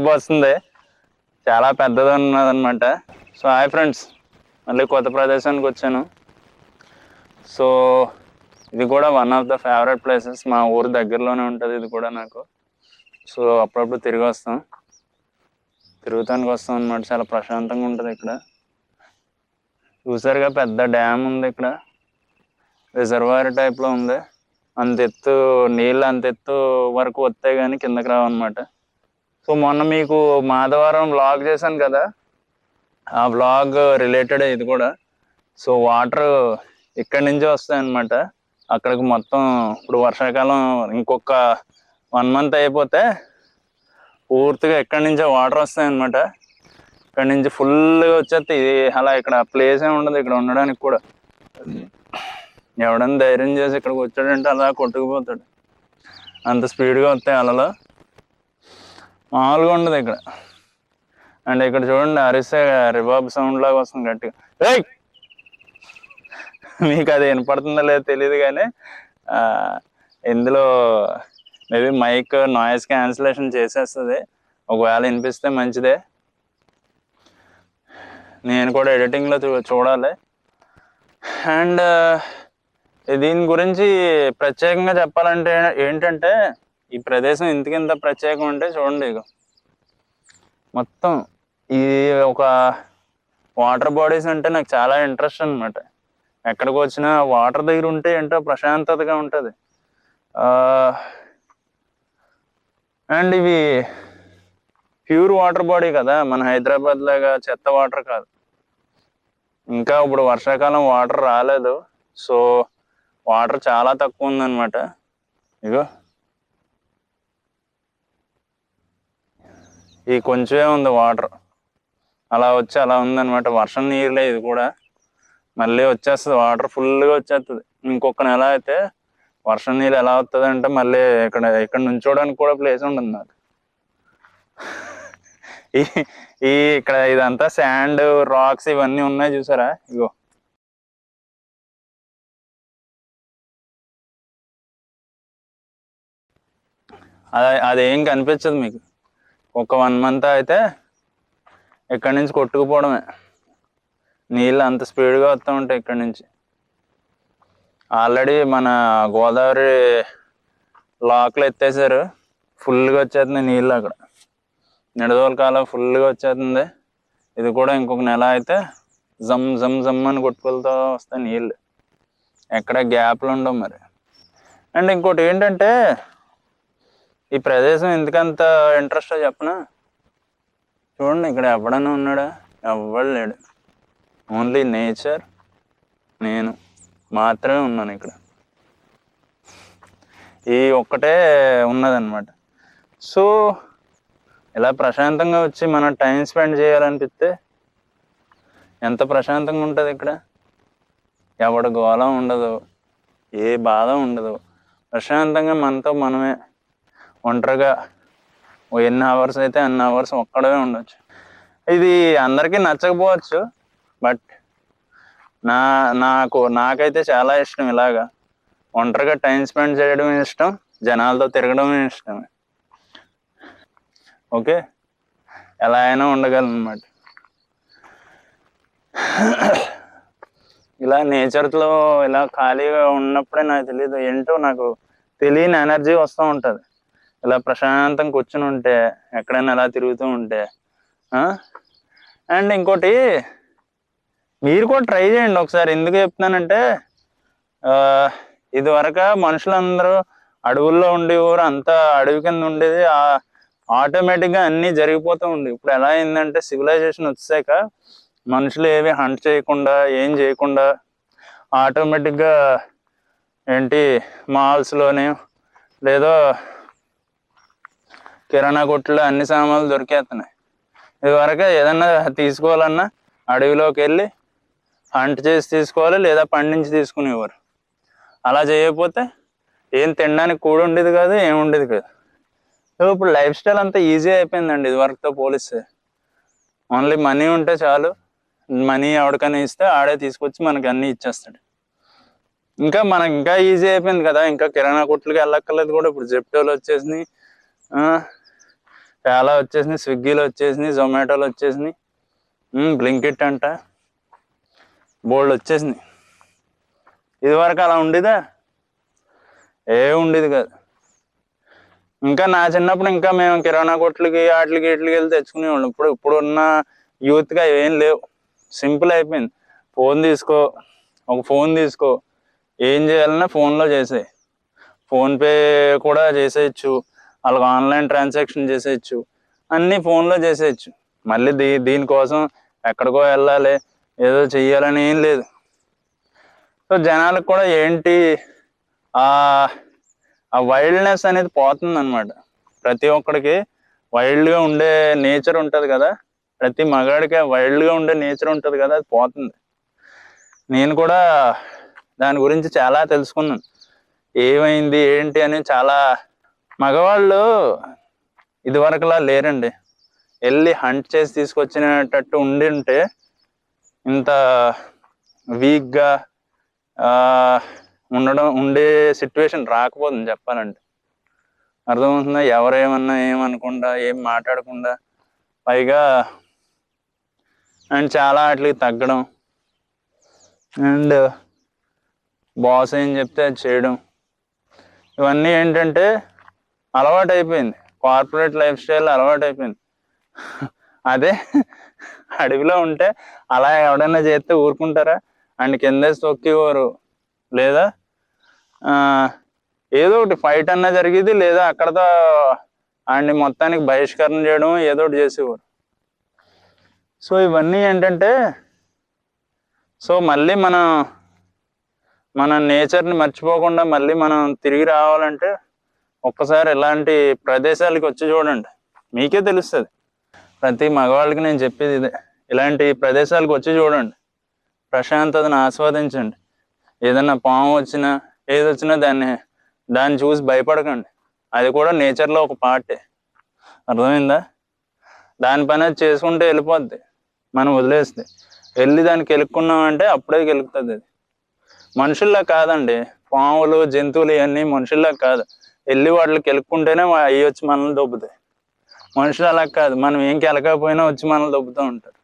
Vibe వస్తుంది, చాలా పెద్దది ఉన్నదన్నమాట. సో హాయ్ ఫ్రెండ్స్, మళ్ళీ కొత్త ప్రదేశానికి వచ్చాను. సో ఇది కూడా one of the favourite places, మా ఊరు దగ్గరలోనే ఉంటుంది ఇది కూడా నాకు. సో అప్పుడప్పుడు తిరుగుతానికి వస్తాం అనమాట. చాలా ప్రశాంతంగా ఉంటుంది ఇక్కడ. చూసారుగా పెద్ద డ్యామ్ ఉంది ఇక్కడ, రిజర్వాయర్ టైప్లో ఉంది. అంతెత్తు నీళ్ళు అంతెత్తు వరకు వస్తాయి కానీ కిందకి రావన్నమాట. సో మొన్న మీకు మాధవరం వ్లాగ్ చేశాను కదా, ఆ వ్లాగ్ రిలేటెడ్ ఇది కూడా. సో వాటర్ ఇక్కడి నుంచే వస్తాయి అన్నమాట. అక్కడికి మొత్తం ఇప్పుడు వర్షాకాలం ఇంకొక 1 month అయిపోతే పూర్తిగా ఎక్కడి నుంచే వాటర్ వస్తాయి అన్నమాట. ఇక్కడి నుంచి ఫుల్గా వచ్చేస్తాయి. ఇది అలా ఇక్కడ ప్లేసే ఉండదు ఇక్కడ ఉండడానికి కూడా. ఎవడన్నా ధైర్యం చేసి ఇక్కడికి వచ్చాడంటే అలా కొట్టుకుపోతాడు, అంత స్పీడ్గా వస్తాయి అలలో. మామూలుగా ఉండదు ఇక్కడ. అండ్ ఇక్కడ చూడండి, అరిసే రిబాబ్ సౌండ్ లాగా వస్తుంది గట్టిగా. ఏయ్, మీకు అది వినపడుతుందో లేదో తెలియదు కానీ ఇందులో మేబీ మైక్ నాయిస్ క్యాన్సిలేషన్ చేసేస్తుంది. ఒకవేళ వినిపిస్తే మంచిదే, నేను కూడా ఎడిటింగ్లో చూడాలి. అండ్ దీని గురించి ప్రత్యేకంగా చెప్పాలంటే ఏంటంటే, ఈ ప్రదేశం ఇంత ప్రత్యేకం అంటే చూడండి, ఇక మొత్తం ఇది ఒక వాటర్ బాడీస్ అంటే నాకు చాలా ఇంట్రెస్ట్ అనమాట. ఎక్కడికి వచ్చినా వాటర్ దగ్గర ఉంటే ఏంటో ప్రశాంతతగా ఉంటుంది. అండ్ ఇవి ప్యూర్ వాటర్ బాడీ కదా, మన హైదరాబాద్ లాగా చెత్త వాటర్ కాదు. ఇంకా ఇప్పుడు వర్షాకాలం వాటర్ రాలేదు, సో వాటర్ చాలా తక్కువ ఉందన్నమాట. ఇగో ఈ కొంచెమే ఉంది వాటర్, అలా వచ్చి అలా ఉందన్నమాట. వర్షం నీరులే ఇది కూడా, మళ్ళీ వచ్చేస్తుంది వాటర్ ఫుల్గా వచ్చేస్తుంది. ఇంకొక నెల అయితే వర్షం నీళ్ళు ఎలా వస్తుంది అంటే మళ్ళీ ఇక్కడ నుంచోడానికి కూడా ప్లేస్ ఉండదు నాకు. ఇక్కడ ఇదంతా శాండ్, రాక్స్ ఇవన్నీ ఉన్నాయి చూసారా, ఇగో అదేం కనిపించదు మీకు. ఒక 1 month అయితే ఇక్కడి నుంచి కొట్టుకుపోవడమే. నీళ్ళు అంత స్పీడ్గా వస్తూ ఉంటాయి ఇక్కడి నుంచి. ఆల్రెడీ మన గోదావరి లాక్లు ఎత్తేసారు, ఫుల్గా వచ్చేస్తుంది నీళ్ళు. అక్కడ నిడదోల కాలం ఫుల్గా వచ్చేస్తుంది. ఇది కూడా ఇంకొక నెల అయితే జమ్ జమ్ జమ్ అని కొట్టుకెళ్తూ వస్తాయి నీళ్ళు, ఎక్కడ గ్యాప్లు ఉండవు మరి. అండ్ ఇంకోటి ఏంటంటే, ఈ ప్రదేశం ఎందుకంత ఇంట్రెస్టో చెప్పనా? చూడండి, ఇక్కడ ఎవడన్నా ఉన్నాడా? ఎవ్వడు లేడు. ఓన్లీ నేచర్, నేను మాత్రమే ఉన్నాను ఇక్కడ. ఈ ఒక్కటే ఉన్నదన్నమాట. సో ఇలా ప్రశాంతంగా వచ్చి మనం టైం స్పెండ్ చేయాలనిపిస్తే ఎంత ప్రశాంతంగా ఉంటుంది ఇక్కడ. ఎవడ గోళ ఉండదు, ఏ బాధ ఉండదు. ప్రశాంతంగా మనతో మనమే ఒంటరిగా ఎన్ని అవర్స్ అయితే అన్ని అవర్స్ ఒక్కడమే ఉండొచ్చు. ఇది అందరికీ నచ్చకపోవచ్చు, బట్ నాకైతే చాలా ఇష్టం. ఇలాగా ఒంటరిగా టైం స్పెండ్ చేయడం ఇష్టం, జనాలతో తిరగడం ఇష్టం. ఓకే, ఎలా అయినా ఉండగలను అన్నమాట. ఇలా నేచర్లో ఇలా ఖాళీగా ఉన్నప్పుడే నాకు తెలియదు ఏంటో, నాకు తెలియని ఎనర్జీ వస్తూ ఉంటుంది. ఇలా ప్రశాంతంగా కూర్చుని ఉంటే, ఎక్కడైనా ఎలా తిరుగుతూ ఉంటే. అండ్ ఇంకోటి, మీరు కూడా ట్రై చేయండి ఒకసారి. ఎందుకు చెప్తున్నానంటే, ఇదివరకు మనుషులందరూ అడవుల్లో ఉండేవారు, అంతా అడవి కింద ఉండేది, ఆటోమేటిక్గా అన్నీ జరిగిపోతూ ఉండేవి. ఇప్పుడు ఎలా అయిందంటే, సివిలైజేషన్ వచ్చాక మనుషులు ఏవి హంట్ చేయకుండా ఏం చేయకుండా ఆటోమేటిక్గా ఏంటి మాల్స్లోనే లేదో కిరాణా కొట్లో అన్ని సామాన్లు దొరికేస్తున్నాయి. ఇదివరకు ఏదన్నా తీసుకోవాలన్నా అడవిలోకి వెళ్ళి హంట్ చేసి తీసుకోవాలి, లేదా పండించి తీసుకునేవారు. అలా చేయకపోతే ఏం తినడానికి కూడా ఉండేది కాదు, ఏముండేది కాదు. సో ఇప్పుడు లైఫ్ స్టైల్ అంతా ఈజీ అయిపోయిందండి ఇదివరకుతో పోలిస్తే. ఓన్లీ మనీ ఉంటే చాలు, మనీ ఎవరికైనా ఇస్తే ఆడే తీసుకొచ్చి మనకి అన్నీ ఇచ్చేస్తాడు. ఇంకా మనకి ఇంకా ఈజీ అయిపోయింది కదా, ఇంకా కిరాణా కొట్లకి వెళ్ళక్కర్లేదు కూడా. ఇప్పుడు జెప్టోలు వచ్చేసినాయి, చాలా వచ్చేసినాయి, స్విగ్గీలో వచ్చేసినాయి, జొమాటోలో వచ్చేసినాయి, బ్లింకిట్ అంట, బోల్డ్ వచ్చేసినాయి. ఇదివరకు అలా ఉండేదా? ఉండేది కాదు. ఇంకా నా చిన్నప్పుడు ఇంకా మేము కిరాణా కొట్లకి వాటికి వీటికి వెళ్ళి తెచ్చుకునేవాళ్ళం. ఇప్పుడున్న యూత్గా ఏం లేవు. సింపుల్ అయిపోయింది. ఫోన్ తీసుకో, ఏం చేయాలన్నా ఫోన్లో చేసేయి. ఫోన్పే కూడా చేసేయచ్చు, వాళ్ళకి ఆన్లైన్ ట్రాన్సాక్షన్ చేసేయచ్చు, అన్నీ ఫోన్లో చేసేయచ్చు. మళ్ళీ దీనికోసం ఎక్కడికో వెళ్ళాలి, ఏదో చెయ్యాలని ఏం లేదు. సో జనాలకు కూడా ఏంటి ఆ వైల్డ్నెస్ అనేది పోతుంది అనమాట. ప్రతి ఒక్కడికి వైల్డ్గా ఉండే నేచర్ ఉంటుంది కదా, ప్రతి మగాడికి వైల్డ్గా ఉండే నేచర్ ఉంటుంది కదా, అది పోతుంది. నేను కూడా దాని గురించి చాలా తెలుసుకున్నాను, ఏమైంది ఏంటి అని. చాలా మగవాళ్ళు ఇదివరకులా లేరండి. వెళ్ళి హంట్ చేసి తీసుకొచ్చినట్టు ఉంటే ఇంత వీక్గా ఉండే సిచ్యువేషన్ రాకపోతుంది చెప్పాలంటే. అర్థమవుతుందా? ఎవరేమన్నా ఏమనకుండా, ఏం మాట్లాడకుండా, పైగా అండ్ చాలా వాటికి తగ్గడం, అండ్ బాస్ ఏం చెప్తే అది చేయడం, ఇవన్నీ ఏంటంటే అలవాటు అయిపోయింది. కార్పొరేట్ లైఫ్ స్టైల్ అలవాటు అయిపోయింది. అదే అడవిలో ఉంటే అలా ఎవడన్నా చేస్తే ఊరుకుంటారా? అండ్ కిందేసి తొక్కేవారు, లేదా ఏదో ఒకటి ఫైట్ అన్నా జరిగేది, లేదా అక్కడతో ఆయన్ని మొత్తానికి బహిష్కరణ చేయడం, ఏదో ఒకటి చేసేవారు. సో ఇవన్నీ ఏంటంటే, సో మళ్ళీ మన నేచర్ని మర్చిపోకుండా మళ్ళీ మనం తిరిగి రావాలంటే ఒక్కసారి ఇలాంటి ప్రదేశాలకి వచ్చి చూడండి, మీకే తెలుస్తుంది. ప్రతి మగవాళ్ళకి నేను చెప్పేది ఇదే, ఇలాంటి ప్రదేశాలకు వచ్చి చూడండి, ప్రశాంతతను ఆస్వాదించండి. ఏదన్నా పాము వచ్చినా ఏదొచ్చినా దాన్ని చూసి భయపడకండి. అది కూడా నేచర్లో ఒక పార్టే. అర్థమైందా? దాని పని అది చేసుకుంటే వెళ్ళిపోద్ది, మనం వదిలేస్తే. వెళ్ళి దానికి కెలుక్కున్నామంటే అప్పుడే కెలుకుతుంది. అది మనుషుల్లా కాదండి. పాములు, జంతువులు ఇవన్నీ మనుషుల్లా కాదు. వెళ్ళి వాటికి కెలుక్కుంటేనే అవి వచ్చి మనల్ని దొబ్బుతాయి. మనుషులు అలా కాదు, మనం ఏం కెలకపోయినా వచ్చి మనల్ని దొబ్బుతూ ఉంటారు.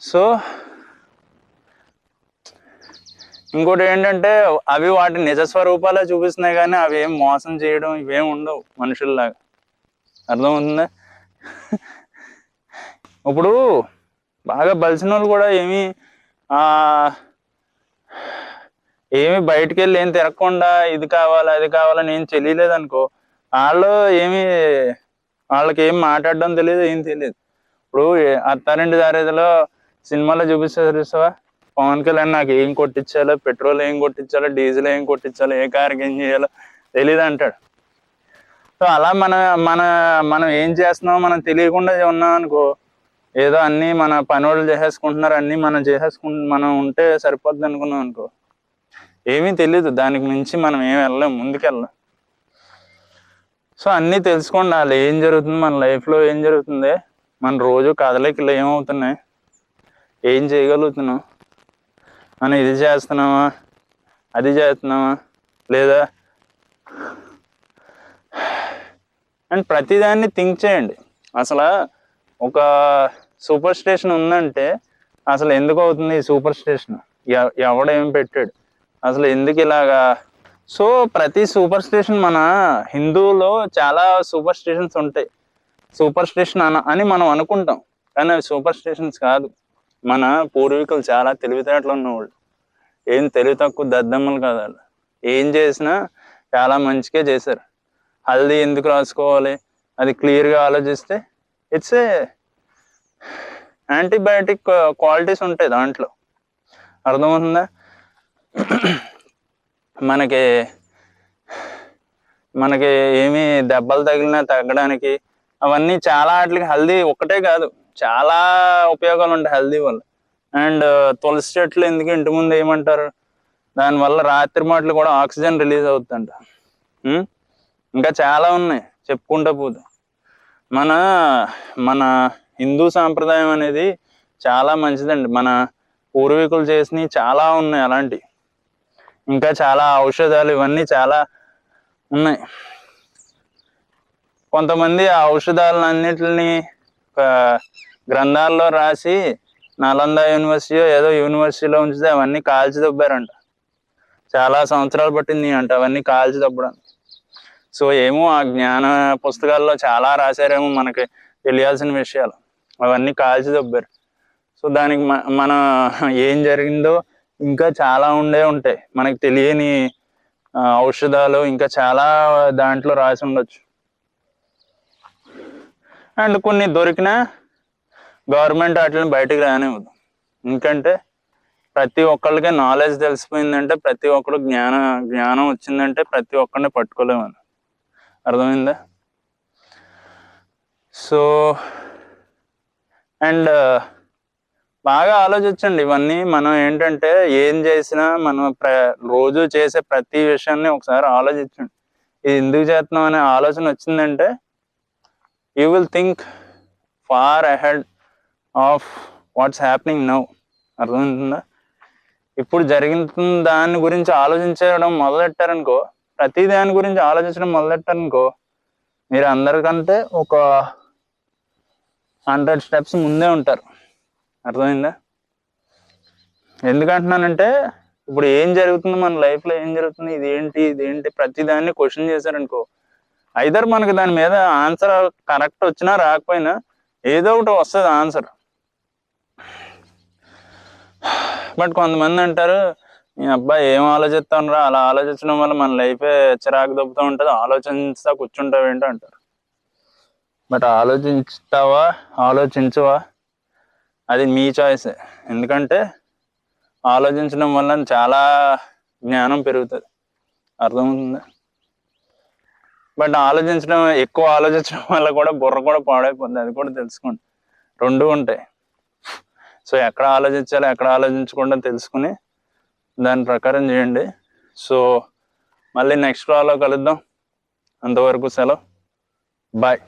సో ఇంకోటి ఏంటంటే, అవి వాటి నిజస్వరూపాలే చూపిస్తున్నాయి, కానీ అవి ఏం మోసం చేయడం ఇవేం ఉండవు మనుషుల్లాగా. అర్థమవుతుందా? ఇప్పుడు బాగా బలిసిన వాళ్ళు కూడా ఏమి బయటికి వెళ్ళి ఏం తిరగకుండా ఇది కావాలి అది కావాలని ఏం తెలియలేదు అనుకో, వాళ్ళకి ఏం మాట్లాడడం తెలియదు, ఏం తెలియదు. ఇప్పుడు అత్తారింటి దారేదిలో సినిమాలో చూపిస్తావా, పవన్ కళ్యాణ్ నాకు ఏం కొట్టించాలో, పెట్రోల్ ఏం కొట్టించాలో, డీజిల్ ఏం కొట్టించాలో, ఏ కార్కి ఏం చేయాలో తెలియదు అంటాడు. సో అలా మనం ఏం చేస్తున్నామో మనం తెలియకుండా ఉన్నాం అనుకో, ఏదో అన్నీ మన పనులు చేసేసుకుంటున్నారు, అన్నీ మనం ఉంటే సరిపోద్ది అనుకున్నాం అనుకో, ఏమీ తెలీదు. దానికి మించి మనం ఏం ముందుకెళ్ళాం. సో అన్నీ తెలుసుకోండి, వాళ్ళు ఏం జరుగుతుంది, మన లైఫ్లో ఏం జరుగుతుంది, మన రోజు కదలికలు ఏమవుతున్నాయి, ఏం చేయగలుగుతున్నాం, మనం ఇది చేస్తున్నామా అది చేస్తున్నామా లేదా, అండ్ ప్రతిదాన్ని థింక్ చేయండి. అసలు ఒక సూపర్ స్టేషన్ ఉందంటే అసలు ఎందుకు అవుతుంది ఈ సూపర్ స్టేషన్, ఎవడేం పెట్టాడు, అసలు ఎందుకు ఇలాగా. సో ప్రతి సూపర్ స్టేషన్, మన హిందూలో చాలా సూపర్ స్టేషన్స్ ఉంటాయి. సూపర్ స్టేషన్ అని మనం అనుకుంటాం, కానీ అవి సూపర్ స్టేషన్స్ కాదు. మన పూర్వీకులు చాలా తెలివితేటలు ఉన్నవాళ్ళు, ఏం తెలివి తక్కువ దద్దమ్మలు కాదు వాళ్ళు. ఏం చేసినా చాలా మంచిగా చేశారు. హల్దీ ఎందుకు రాసుకోవాలి అది క్లియర్గా ఆలోచిస్తే, ఇట్స్ ఏ యాంటీబయాటిక్ క్వాలిటీస్ ఉంటాయి దాంట్లో. అర్థమవుతుందా? మనకి ఏమి దెబ్బలు తగిలినా తగ్గడానికి అవన్నీ చాలా వాటికి హల్దీ ఒక్కటే కాదు, చాలా ఉపయోగాలు ఉంటాయి హల్దీ వల్ల. అండ్ తులసి చెట్లు ఎందుకు ఇంటి ముందు ఏమంటారు, దానివల్ల రాత్రి మాటలు కూడా ఆక్సిజన్ రిలీజ్ అవుతుందంట. ఇంకా చాలా ఉన్నాయి చెప్పుకుంటా పోదు. మన హిందూ సాంప్రదాయం అనేది చాలా మంచిదండి. మన పూర్వీకులు చేసినవి చాలా ఉన్నాయి అలాంటివి, ఇంకా చాలా ఔషధాలు ఇవన్నీ చాలా ఉన్నాయి. కొంతమంది ఆ ఔషధాలన్నిటిని గ్రంథాల్లో రాసి నలంద యూనివర్సిటీ ఏదో యూనివర్సిటీలో ఉంచితే అవన్నీ కాల్చి దొబ్బారంట. చాలా సంవత్సరాలు పట్టింది అంట అవన్నీ కాల్చి దొబ్బడానికి. సో ఏమో ఆ జ్ఞాన పుస్తకాల్లో చాలా రాశారేమో మనకి తెలియాల్సిన విషయాలు, అవన్నీ కాల్చి దొబ్బారు. సో దానికి మన ఏం జరిగిందో ఇంకా చాలా ఉంటాయి మనకి తెలియని ఔషధాలు ఇంకా చాలా దాంట్లో రాసి ఉండొచ్చు. అండ్ కొన్ని దొరికినా గవర్నమెంట్ వాటిని బయటకు రానివ్వదు. ఎందుకంటే ప్రతి ఒక్కళ్ళకి నాలెడ్జ్ తెలిసిపోయిందంటే, ప్రతి ఒక్కరు జ్ఞానం వచ్చిందంటే ప్రతి ఒక్కరిని పట్టుకోలేమని. అర్థమైందా? సో అండ్ బాగా ఆలోచించండి. ఇవన్నీ మనం ఏంటంటే ఏం చేసినా మనం రోజు చేసే ప్రతి విషయాన్ని ఒకసారి ఆలోచించండి. ఇది ఎందుకు చేస్తున్నాం అనే ఆలోచన వచ్చిందంటే you will think far ahead of what's happening now. అర్థమవుతుందా? ఇప్పుడు జరిగిన దాని గురించి ఆలోచించడం మొదలెట్టారనుకో, ప్రతి దాని గురించి ఆలోచించడం మొదలెట్టారనుకో, మీరు అందరికంటే ఒక 100 steps ముందే ఉంటారు. అర్థమైందా? ఎందుకంటున్నానంటే ఇప్పుడు ఏం జరుగుతుంది మన లైఫ్లో, ఏం జరుగుతుంది, ఇదేంటి ప్రతి దాన్ని క్వశ్చన్ చేశారనుకో, ఐదర్ మనకి దాని మీద ఆన్సర్ కరెక్ట్ వచ్చినా రాకపోయినా ఏదో ఒకటి వస్తుంది ఆన్సర్. బట్ కొంతమంది అంటారు, మీ అబ్బాయి ఏం ఆలోచిస్తాను రా, అలా ఆలోచించడం వల్ల మన లైఫే చిరాకు దొబ్బుతూ ఉంటుంది, ఆలోచిస్తా కూర్చుంటావు ఏంటో అంటారు. బట్ ఆలోచించవా అది మీ చాయిసే. ఎందుకంటే ఆలోచించడం వల్ల చాలా జ్ఞానం పెరుగుతుంది. అర్థమవుతుందా? బట్ ఎక్కువ ఆలోచించడం వల్ల కూడా బుర్ర కూడా పాడైపోతుంది. అది కూడా తెలుసుకోండి. రెండు ఉంటాయి. సో ఎక్కడ ఆలోచించాలో ఎక్కడ ఆలోచించకుండా తెలుసుకుని దాని ప్రకారం చేయండి. సో మళ్ళీ నెక్స్ట్ కాల్లో కలుద్దాం. అంతవరకు సెలవు. బాయ్.